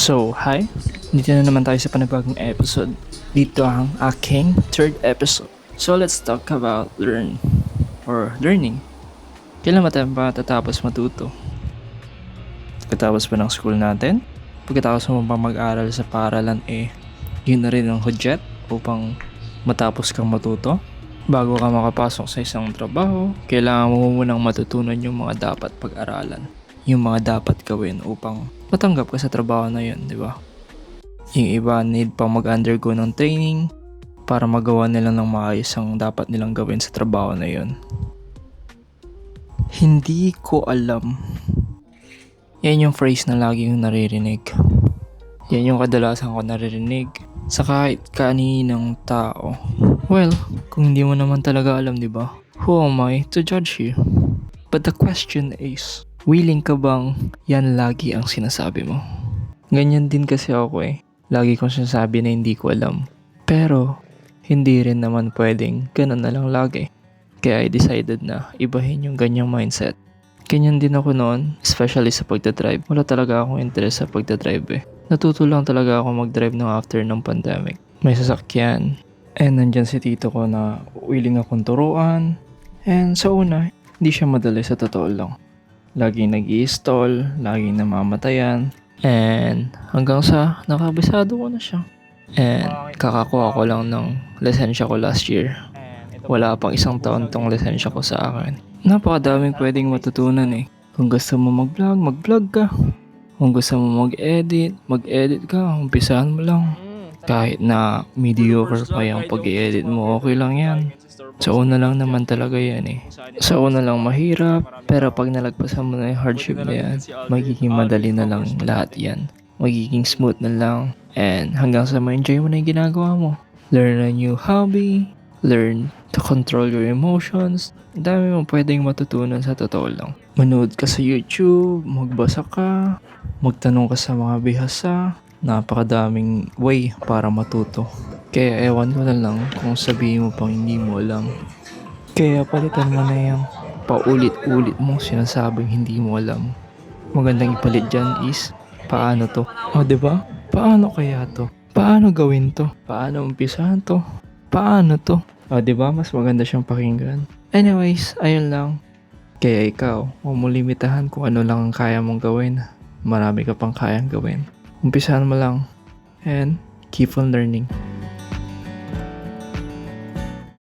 So, hi! Dito na naman tayo sa panibagong episode. Dito ang aking third episode. So, let's talk about learning. Kailan ba tayo matatapos matuto? Pagkatapos pa ng school natin? Pagkatapos mo pa mag-aral sa paaralan yun na rin ang hudyat upang matapos kang matuto? Bago ka makapasok sa isang trabaho, kailangan mo munang matutunan yung mga dapat pag-aralan. Yung mga dapat gawin upang matanggap ka sa trabaho na yun, di ba? Yung iba need pa mag-undergo ng training para magawa nila ng maayos ang dapat nilang gawin sa trabaho na yun. Hindi ko alam. Yan yung phrase na lagi yung naririnig. Yan yung kadalasan ko naririnig sa kahit kaninong tao. Well, kung hindi mo naman talaga alam, di ba? Who am I to judge you? But the question is, willing ka bang yan lagi ang sinasabi mo? Ganyan din kasi ako Lagi kong sinasabi na hindi ko alam. Pero, hindi rin naman pwedeng ganun na lang lagi. Kaya I decided na ibahin yung ganyang mindset. Ganyan din ako noon, especially sa pagdadrive. Wala talaga akong interest sa pagdadrive Natuto lang talaga ako mag-drive ng after ng pandemic. May sasakyan. And nandyan si tito ko na willing akong turuan. And sa una, hindi siya madali sa totoo lang. Laging nag-i-stall, laging namamatayan. And hanggang sa nakabisado ko na siya. And kakakuha ko lang ng lisensya ko last year. Wala pang isang taon tong lisensya ko sa akin. Napakadaming pwedeng matutunan Kung gusto mo mag-vlog, mag-vlog ka. Kung gusto mo mag-edit ka. Umpisahan mo lang. Kahit na mediocre pa yung pag-i-edit mo, okay lang yan. Sa una lang naman talaga yan Sa una lang mahirap, pero pag nalagpasan mo na yung hardship na yan, magiging madali na lang lahat yan. Magiging smooth na lang, and hanggang sa ma-enjoy mo na yung ginagawa mo. Learn a new hobby, learn to control your emotions. Ang dami mong pwedeng matutunan sa totoo lang. Manood ka sa YouTube, magbasa ka, magtanong ka sa mga bihasa. Napakadaming way para matuto. Kaya ewan ko na lang kung sabihin mo pang hindi mo alam. Kaya palitan mo na yung paulit-ulit mong sinasabing hindi mo alam. Magandang ipalit dyan is, paano to? O diba? Paano kaya to? Paano gawin to? Paano umpisahan to? Paano to? O diba? Mas maganda siyang pakinggan. Anyways, ayun lang. Kaya ikaw, huwag mo limitahan kung ano lang ang kaya mong gawin. Marami ka pang kayang gawin. Umpisahan mo lang and keep on learning.